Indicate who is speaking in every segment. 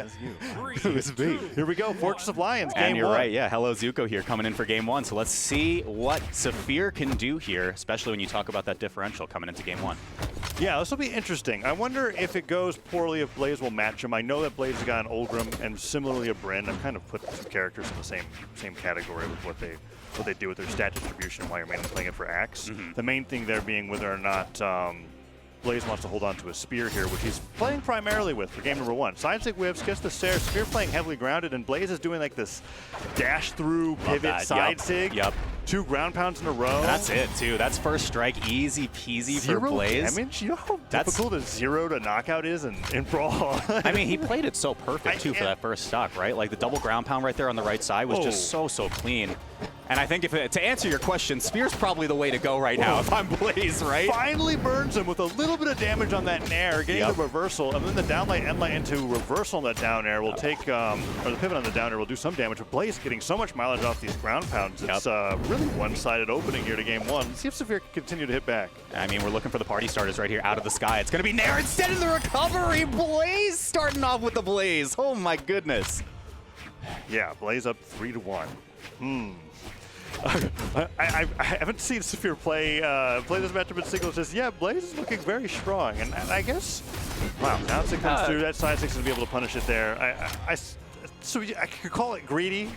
Speaker 1: That's you. It was me. Here we go, Fortress of Lions, game
Speaker 2: And you're
Speaker 1: one.
Speaker 2: right, yeah. Hello Zuko here coming in for game one. So let's see what Saphir can do here, especially when you talk about that differential coming into game one.
Speaker 1: Yeah, this will be interesting. I wonder if it goes poorly if Blaze will match him. I know that Blaze has got an Olgrim and similarly a Brynn. I've kind of put two characters in the same category with what they do with their stat distribution while you're mainly playing it for Axe. The main thing there being whether or not Blaze wants to hold on to a spear here, which he's playing primarily with for game number one. Side sig whiffs, gets the Sair. Saphir playing heavily grounded, and Blaze is doing like this dash through pivot side sig.
Speaker 2: Yep.
Speaker 1: 2 ground pounds in a row.
Speaker 2: And that's it too. That's first strike, easy peasy for Blaze.
Speaker 1: Damage? You know how difficult a 0 to knockout is in Brawlhalla?
Speaker 2: I mean, he played it so perfect too for that first stock, right? Like the double ground pound right there on the right side was just so clean. And I think to answer your question, Spear's probably the way to go right now if I'm Blaze, right?
Speaker 1: Finally burns him with a little bit of damage on that nair, getting the reversal, and then the downlight end light into reversal on that down air will take, or the pivot on the down air will do some damage, but Blaze getting so much mileage off these ground pounds. It's really one-sided opening here to game one. Let's see if Saphir can continue to hit back.
Speaker 2: I mean, we're looking for the party starters right here out of the sky. It's going to be nair instead of the recovery. Blaze starting off with the Blaze. Oh my goodness.
Speaker 1: Yeah, Blaze up 3-1. I haven't seen Saphir play this matchup in singles. Just Blaze is looking very strong, and I guess now it comes through that side six and be able to punish it there. So I could call it greedy.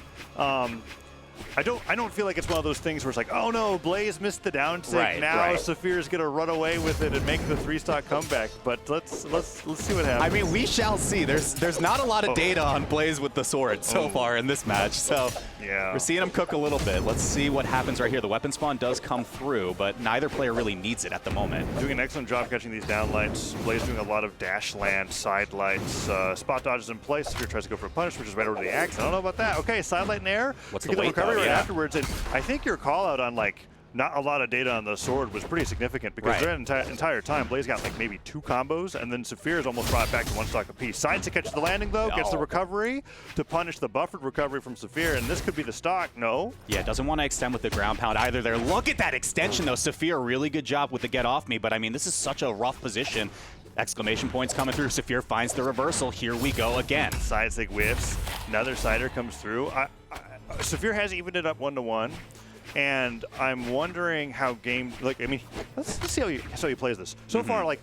Speaker 1: I don't feel like it's one of those things where it's like, oh no, Blaze missed the down sig. Now Saphir's gonna run away with it and make the 3-stock comeback. But let's see what happens.
Speaker 2: I mean, we shall see. There's not a lot of data on Blaze with the sword so far in this match. So we're seeing him cook a little bit. Let's see what happens right here. The weapon spawn does come through, but neither player really needs it at the moment.
Speaker 1: Doing an excellent job catching these down lights. Blaze doing a lot of dash land, side lights, spot dodges in place. Saphir tries to go for a punish, which is right over the axe. I don't know about that. Okay, side light in air.
Speaker 2: What's the weight
Speaker 1: recovery right afterwards? And I think your call out on like not a lot of data on the sword was pretty significant because that entire time Blaze got like maybe 2 combos, and then Saphir's almost brought it back to 1 stock apiece. Side to catch the landing though, gets the recovery to punish the buffered recovery from Saphir, and this could be the stock. Yeah,
Speaker 2: doesn't want to extend with the ground pound either there. Look at that extension though. Saphir, really good job with the get off me, but I mean, this is such a rough position. Exclamation points coming through. Saphir finds the reversal. Here we go again.
Speaker 1: Side sig whiffs. Another sider comes through. Saphir has evened it up 1-1, and I'm wondering how let's see how he plays this. So far, like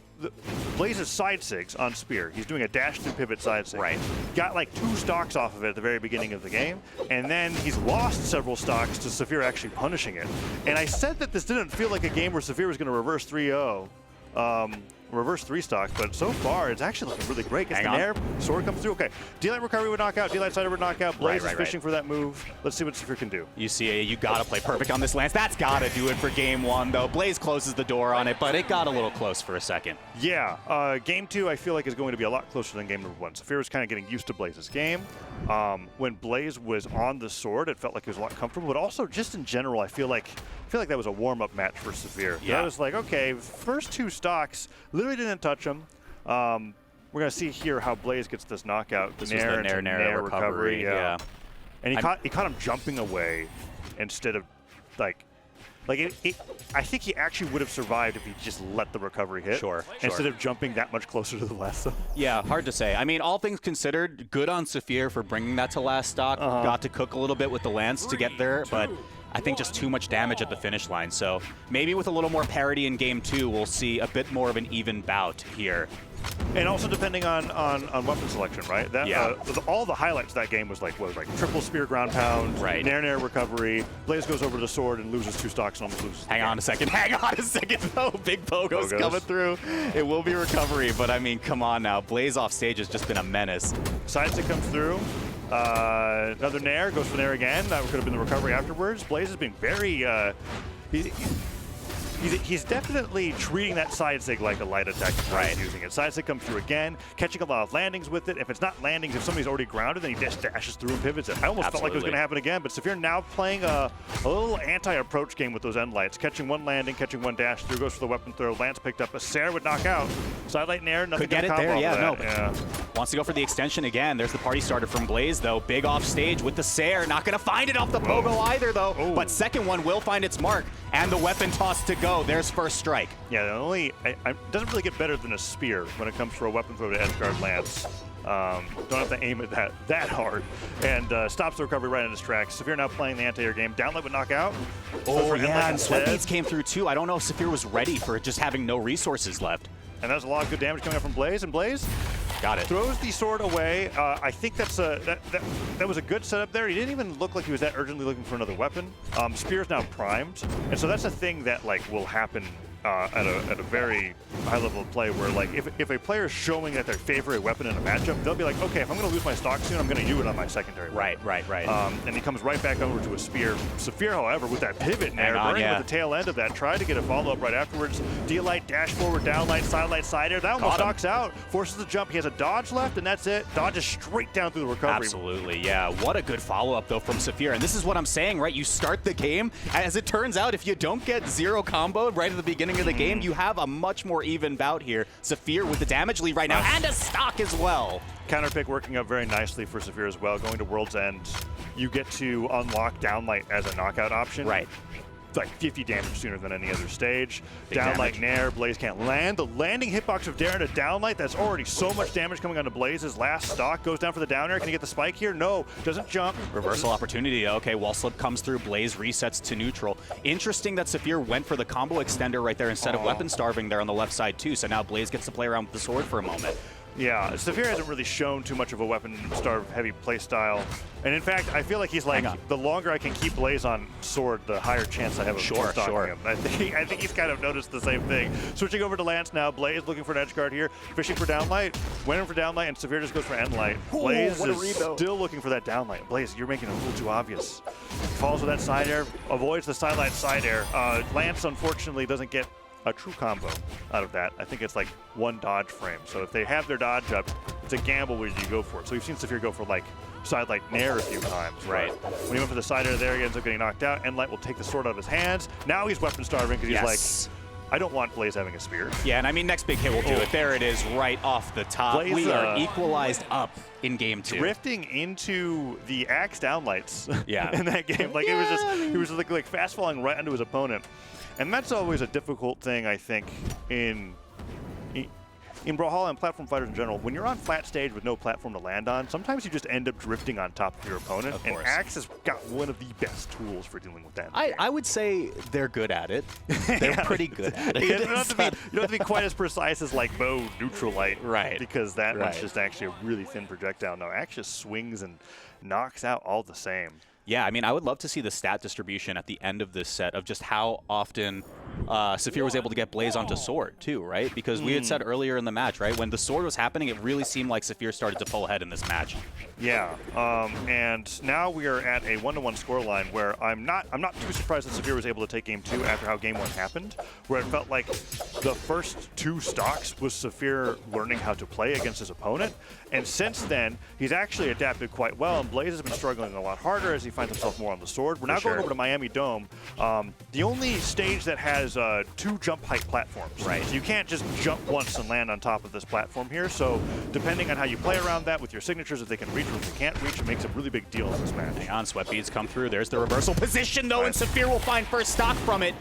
Speaker 1: Blaze's side sigs on Spear. He's doing a dash through pivot side sig. Got like 2 stocks off of it at the very beginning of the game, and then he's lost several stocks to Saphir actually punishing it. And I said that this didn't feel like a game where Saphir was going to reverse 3-0. Reverse 3-stock, but so far it's actually looking really great. Gets the nair, sword comes through. Okay, D-Light recovery would knock out, D-Light cider would knock out. Blaze is fishing for that move. Let's see what Saphir can do.
Speaker 2: You gotta play perfect on this Lance. That's gotta do it for game one though. Blaze closes the door on it, but it got a little close for a second.
Speaker 1: Yeah, game 2 I feel like is going to be a lot closer than game number 1. Saphir was kind of getting used to Blaze's game. When Blaze was on the sword, it felt like it was a lot comfortable, but also just in general, I feel like that was a warm-up match for Saphir. I was like, okay, first 2 stocks, literally didn't touch him. We're gonna see here how Blaze gets this knockout.
Speaker 2: This was the nair recovery. Yeah.
Speaker 1: And he caught him jumping away instead of I think he actually would have survived if he just let the recovery hit. Instead of jumping that much closer to the last stock.
Speaker 2: Yeah, hard to say. I mean, all things considered, good on Saphir for bringing that to last stock. Got to cook a little bit with the lance to get there, but I think just too much damage at the finish line. So maybe with a little more parity in game 2, we'll see a bit more of an even bout here.
Speaker 1: And also depending on weapon selection, right? All the highlights of that game was like triple spear ground pound, nair recovery. Blaze goes over to the sword and loses 2 stocks and almost loses.
Speaker 2: Hang on a second though. Big Pogo's coming through. It will be recovery, but I mean, come on now. Blaze off stage has just been a menace.
Speaker 1: Side stick comes through. Another nair, goes for nair again. That could have been the recovery afterwards. Blaze has been very, he's definitely treating that side sig like a light attack. Using it. Side sig comes through again, catching a lot of landings with it. If it's not landings, if somebody's already grounded, then he just dashes through and pivots it. I almost felt like it was going to happen again, but Saphir now playing a little anti-approach game with those end lights. Catching 1 landing, catching 1 dash through, goes for the weapon throw. Lance picked up a Sair would knock out. Side light nair, nothing
Speaker 2: could get it there, Wants to go for the extension again. There's the party starter from Blaze though. Big off stage with the Sair. Not going to find it off the Pogo either though. But second one will find its mark. And the weapon toss to go. There's first strike.
Speaker 1: Yeah, it doesn't really get better than a spear when it comes to a weapon throw to Edgeguard Lance. Don't have to aim it that hard. And stops the recovery right in his tracks. Saphir now playing the anti-air game. Downlight would knock out.
Speaker 2: Oh, yeah, and Sweatbeats came through too. I don't know if Saphir was ready for just having no resources left.
Speaker 1: And there's a lot of good damage coming up from Blaze, and Blaze
Speaker 2: got it.
Speaker 1: Throws the sword away. I think that was a good setup there. He didn't even look like he was that urgently looking for another weapon. Spear's now primed, and so that's a thing that like will happen at a very high level of play, where like if a player is showing that their favorite weapon in a matchup, they'll be like, okay, if I'm going to lose my stock soon, I'm going to use it on my secondary weapon.
Speaker 2: Right.
Speaker 1: And he comes right back over to a spear. Saphir, however, with that pivot in there, burning with the tail end of that, tried to get a follow-up right afterwards. D-light, dash forward, down light, side light, side air. That almost knocks out, forces the jump. He has a dodge left, and that's it. Dodges straight down through the recovery.
Speaker 2: Absolutely, yeah. What a good follow-up, though, from Saphir. And this is what I'm saying, right? You start the game. As it turns out, if you don't get zero combo right at the beginning of the game, you have a much more even bout here. Saphir with the damage lead right now, and a stock as well.
Speaker 1: Counter pick working out very nicely for Saphir as well. Going to World's End, you get to unlock Downlight as a knockout option.
Speaker 2: Right.
Speaker 1: It's like 50 damage sooner than any other stage.
Speaker 2: Big
Speaker 1: Downlight Nair, Blaze can't land. The landing hitbox of Darren to Downlight, that's already so much damage coming onto Blaze. His last stock goes down for the down air. Can he get the spike here? No, doesn't jump.
Speaker 2: Reversal opportunity. Okay, wall slip comes through. Blaze resets to neutral. Interesting that Saphir went for the combo extender right there instead of weapon starving there on the left side too. So now Blaze gets to play around with the sword for a moment.
Speaker 1: Yeah, Saphir hasn't really shown too much of a weapon starve heavy playstyle. And in fact, I feel like he's like, the longer I can keep Blaze on sword, the higher chance I have of stocking him. I think he's kind of noticed the same thing. Switching over to Lance now. Blaze looking for an edge guard here. Fishing for downlight. Went in for downlight, and Saphir just goes for endlight. Blaze is still looking for that downlight. Blaze, you're making it a little too obvious. Falls with that side air. Avoids the sidelight side air. Lance, unfortunately, doesn't get a true combo out of that. I think it's like one dodge frame. So if they have their dodge up, it's a gamble where you go for it. So we've seen Saphir go for like side light nair a few times.
Speaker 2: Right.
Speaker 1: When he went for the side air there, he ends up getting knocked out. Endlight will take the sword out of his hands. Now he's weapon starving because he's like, I don't want Blaze having a spear.
Speaker 2: Yeah, and I mean, next big hit will do it. There it is, right off the top.
Speaker 1: Blaze,
Speaker 2: we are equalized up in game 2.
Speaker 1: Drifting into the axe downlights in that game. Like he was just like fast falling right into his opponent. And that's always a difficult thing, I think, in Brawlhalla and platform fighters in general. When you're on flat stage with no platform to land on, sometimes you just end up drifting on top of your opponent.
Speaker 2: Of
Speaker 1: and
Speaker 2: course.
Speaker 1: Axe has got one of the best tools for dealing with that.
Speaker 2: I would say they're good at it. They're pretty good at it.
Speaker 1: You don't have to be quite as precise as like bow neutral light.
Speaker 2: Right.
Speaker 1: Because that one's just actually a really thin projectile. No, Axe just swings and knocks out all the same.
Speaker 2: Yeah, I mean, I would love to see the stat distribution at the end of this set of just how often Saphir was able to get Blaze onto sword, too, right? Because we had said earlier in the match, right, when the sword was happening, it really seemed like Saphir started to pull ahead in this match.
Speaker 1: Yeah, and now we are at a 1-to-1 scoreline where I'm not too surprised that Saphir was able to take game 2 after how game 1 happened, where it felt like the first 2 stocks was Saphir learning how to play against his opponent, and since then, he's actually adapted quite well, and Blaze has been struggling a lot harder as he finds himself more on the sword. We're now going over to Miami Dome, the only stage that has 2 jump height platforms.
Speaker 2: Right.
Speaker 1: So you can't just jump once and land on top of this platform here, so depending on how you play around that with your signatures, if they can reach or if they can't reach, it makes a really big deal in this match.
Speaker 2: Hang on, Sweatbeats come through. There's the reversal position, though, and Saphir will find first stock from it.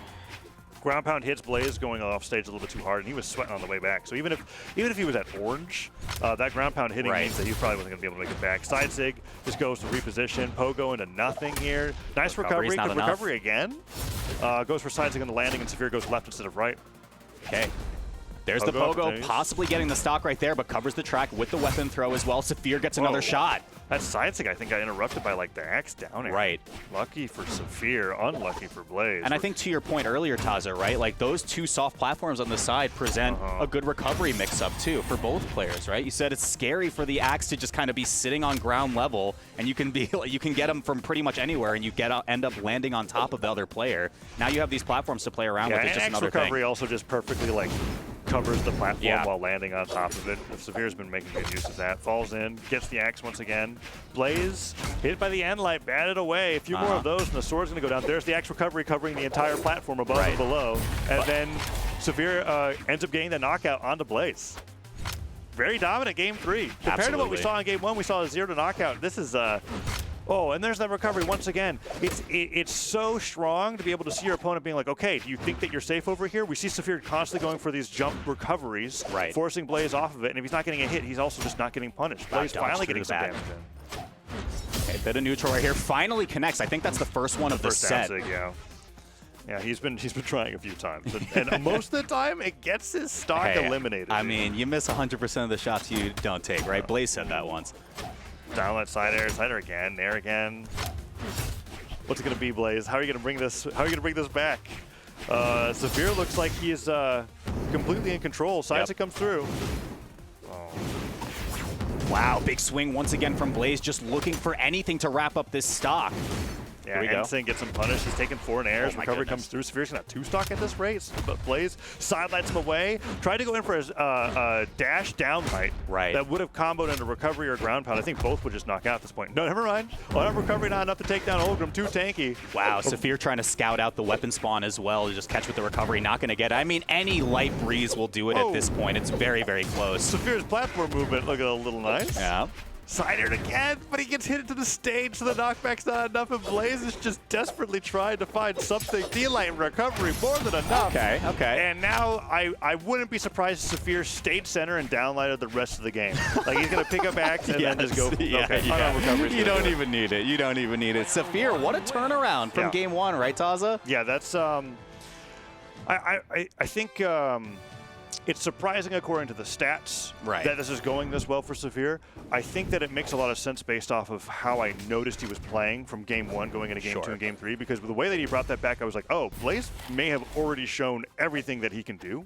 Speaker 1: Ground pound hits Blaze going off stage a little bit too hard, and he was sweating on the way back. So even if he was at orange, that ground pound hitting means that he probably wasn't going to be able to make it back. Side sig just goes to reposition. Pogo into nothing here. Nice recovery. Good recovery again. Goes for side sig on the landing, and Saphir goes left instead of right.
Speaker 2: Okay. There's the Pogo, possibly getting the stock right there, but covers the track with the weapon throw as well. Saphir gets another shot.
Speaker 1: That side sig, I think, got interrupted by like the axe down air.
Speaker 2: Right.
Speaker 1: Lucky for Saphir, unlucky for Blaze.
Speaker 2: And I think to your point earlier, Taza, right? Like those 2 soft platforms on the side present a good recovery mix-up too for both players, right? You said it's scary for the axe to just kind of be sitting on ground level, and you can get them from pretty much anywhere, and you end up landing on top of the other player. Now you have these platforms to play around with. It's just another
Speaker 1: recovery also just perfectly like covers the platform while landing on top of it. Saphir's been making good use of that. Falls in, gets the axe once again. Blaze hit by the endlight, batted away. A few more of those, and the sword's going to go down. There's the axe recovery covering the entire platform above and below. And then Saphir ends up getting the knockout onto Blaze. Very dominant game 3. Compared to what we saw in game 1, we saw a 0 to knockout. This is Oh, and there's that recovery once again. It's so strong to be able to see your opponent being like, okay, do you think that you're safe over here? We see Saphir constantly going for these jump recoveries, forcing Blaze off of it, and if he's not getting a hit, he's also just not getting punished. Blaze finally getting some damage in.
Speaker 2: Okay, bit of neutral right here. Finally connects. I think that's the first one of the set.
Speaker 1: Yeah, he's been trying a few times, and most of the time it gets his stock eliminated.
Speaker 2: I mean, you miss 100% of the shots you don't take, right? Blaze said that once.
Speaker 1: Down that side air again, there again. What's it gonna be, Blaze? How are you gonna bring this? How are you gonna bring this back? Saphir looks like he is completely in control. Sidesick comes through.
Speaker 2: Wow, big swing once again from Blaze, just looking for anything to wrap up this stock.
Speaker 1: Yeah, Ensign gets him punished. He's taking 4 in airs. Recovery comes through. Saphir's gonna have 2 stock at this rate, but Blaze sidelights him away. Tried to go in for his dash down right. That would have comboed into recovery or ground pound. I think both would just knock out at this point. No, never mind. On recovery, not enough to take down Olgrim. Too tanky.
Speaker 2: Wow, Saphir trying to scout out the weapon spawn as well to just catch with the recovery. Not gonna get it. I mean, any light breeze will do it at this point. It's very, very close.
Speaker 1: Saphir's platform movement looking a little nice.
Speaker 2: Yeah.
Speaker 1: Side-aired again, but he gets hit into the stage, so the knockback's not enough, and Blaze is just desperately trying to find something. D-Light recovery, more than enough.
Speaker 2: Okay.
Speaker 1: And now I wouldn't be surprised if Saphir stayed center and downlighted the rest of the game. Like, he's going to pick up axe and then just go.
Speaker 2: You don't even need it. You don't even need it. Saphir, what a turnaround from game 1, right, Taza?
Speaker 1: Yeah, that's I think it's surprising according to the stats that this is going this well for Saphir. I think that it makes a lot of sense based off of how I noticed he was playing from game 1 going into game 2 and game 3, because with the way that he brought that back, I was like, oh, Blaze may have already shown everything that he can do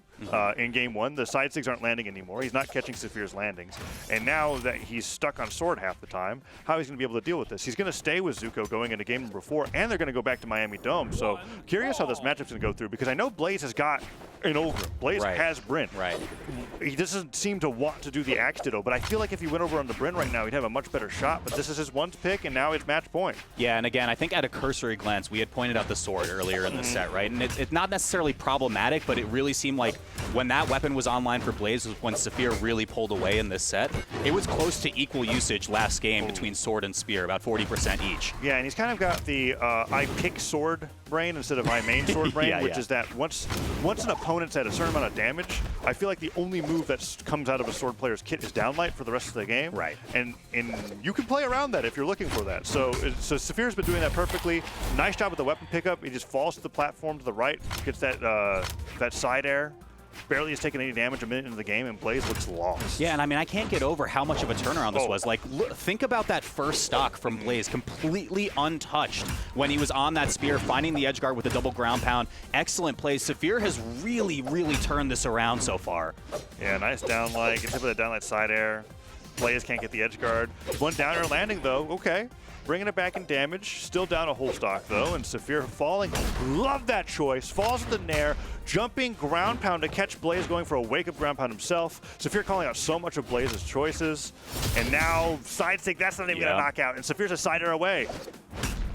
Speaker 1: in game 1. The side sticks aren't landing anymore. He's not catching Saphir's landings. And now that he's stuck on sword half the time, how he's going to be able to deal with this? He's going to stay with Zuko going into game number 4, and they're going to go back to Miami Dome. So curious how this matchup's going to go through, because I know Blaze has got an Olgrim. Blaze has Bryn. He doesn't seem to want to do the axe ditto, but I feel like if he went over on the Bryn right now, he'd have a much better shot. But this is his one pick, and now it's match point.
Speaker 2: Yeah, and again, I think at a cursory glance, we had pointed out the sword earlier in the set, right? And it's not necessarily problematic, but it really seemed like when that weapon was online for Blaze was when Saphir really pulled away in this set. It was close to equal usage last game between sword and spear, about 40% each.
Speaker 1: Yeah, and he's kind of got the I pick sword brain instead of I main sword brain, which is that once an opponent's at a certain amount of damage, I feel like the only move that comes out of a sword player's kit is downlight for the rest of the game. And you can play around that if you're looking for that. So Saphir's been doing that perfectly. Nice job with the weapon pickup. He just falls to the platform to the right, gets that side air. Barely has taken any damage a minute into the game, and Blaze looks lost.
Speaker 2: Yeah, and I mean, I can't get over how much of a turnaround this was. Like, think about that first stock from Blaze, completely untouched when he was on that spear, finding the edge guard with a double ground pound. Excellent plays. Saphir has really, really turned this around so far.
Speaker 1: Yeah, nice downlight. Gets hit with a downlight side air. Blaze can't get the edge guard. One down air landing, though. Okay. Bringing it back in damage. Still down a whole stock, though, and Saphir falling. Love that choice. Falls with the nair. Jumping ground pound to catch Blaze going for a wake-up ground pound himself. Saphir calling out so much of Blaze's choices. And now side stick, that's not even going to knock out. And Saphir's a side air away.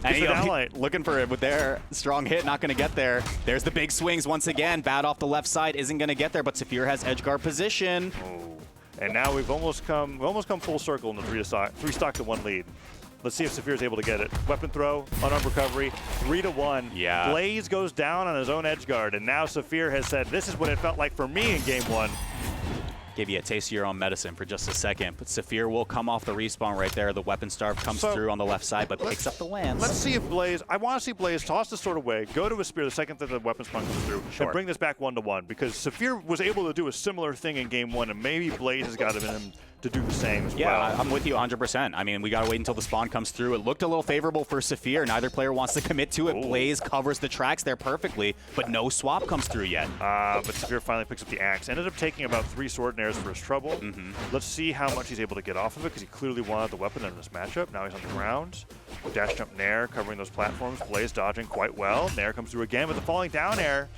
Speaker 2: And looking for it with their strong hit, not going to get there. There's the big swings once again. Bad off the left side, isn't going to get there, but Saphir has edge guard position.
Speaker 1: And now we've almost come full circle in the 3 stock to 1 lead. Let's see if Saphir's able to get it. Weapon throw, unarmed recovery, 3-1.
Speaker 2: Yeah.
Speaker 1: Blaze goes down on his own edge guard, and now Saphir has said, this is what it felt like for me in game 1.
Speaker 2: Give you a taste of your own medicine for just a second, but Saphir will come off the respawn right there. The weapon starve comes through on the left side, but picks up the lance.
Speaker 1: Let's see if Blaze, I want to see Blaze toss the sword away, go to a spear the second that the weapon spawn comes through, and bring this back 1-1, because Saphir was able to do a similar thing in game 1, and maybe Blaze has got it in him to do the same as well.
Speaker 2: Yeah, I'm with you 100%. I mean, we got to wait until the spawn comes through. It looked a little favorable for Saphir. Neither player wants to commit to it. Blaze covers the tracks there perfectly, but no swap comes through yet.
Speaker 1: But Saphir finally picks up the axe. Ended up taking about 3 sword nairs for his trouble. Let's see how much he's able to get off of it, because he clearly wanted the weapon in this matchup. Now he's on the ground. Dash jump nair, covering those platforms. Blaze dodging quite well. Nair comes through again with the falling down air.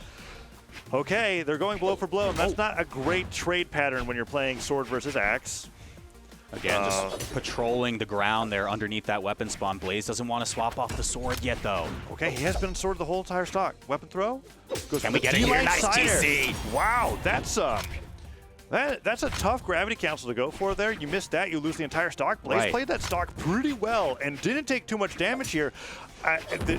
Speaker 1: Okay, they're going blow for blow, and that's not a great trade pattern when you're playing sword versus axe.
Speaker 2: Again, just patrolling the ground there underneath that weapon spawn. Blaze doesn't want to swap off the sword yet, though.
Speaker 1: Okay, he has been on sword the whole entire stock. Weapon throw.
Speaker 2: Can we get it here? Nice TC.
Speaker 1: Wow, that's That's a tough gravity cancel to go for there. You missed that, you lose the entire stock. Blaze played that stock pretty well and didn't take too much damage here.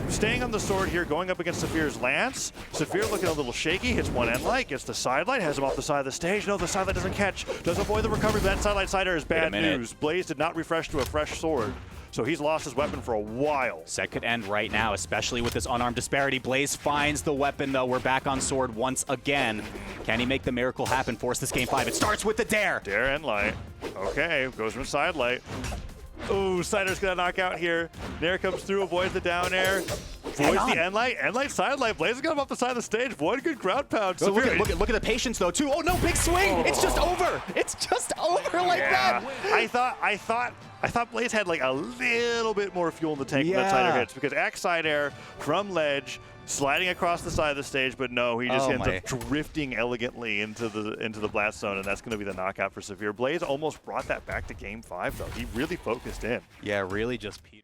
Speaker 1: Staying on the sword here, going up against Saphir's lance. Saphir looking a little shaky, hits one end light, gets the side light, has him off the side of the stage. No, the side light doesn't catch. Does avoid the recovery, but that side light cider is bad news. Blaze did not refresh to a fresh sword. So he's lost his weapon for a while.
Speaker 2: Set could end right now, especially with this unarmed disparity. Blaze finds the weapon, though. We're back on sword once again. Can he make the miracle happen, force this game 5? It starts with the dare.
Speaker 1: Dare and light. Okay, goes from side light. Ooh, Cider's gonna knock out here. Nair comes through, avoids the down air. Voids the end light, side light. Blaze has got him off the side of the stage. One good ground pound.
Speaker 2: So look at the patience though too. Oh no, big swing! It's just over. It's just over like that.
Speaker 1: I thought Blaze had like a little bit more fuel in the tank when that Cider hits, because X side air from ledge, sliding across the side of the stage, but no, he just ends up drifting elegantly into the blast zone, and that's going to be the knockout for Saphir. Blaze almost brought that back to game 5 though. He really focused in.
Speaker 2: Yeah, really just petered.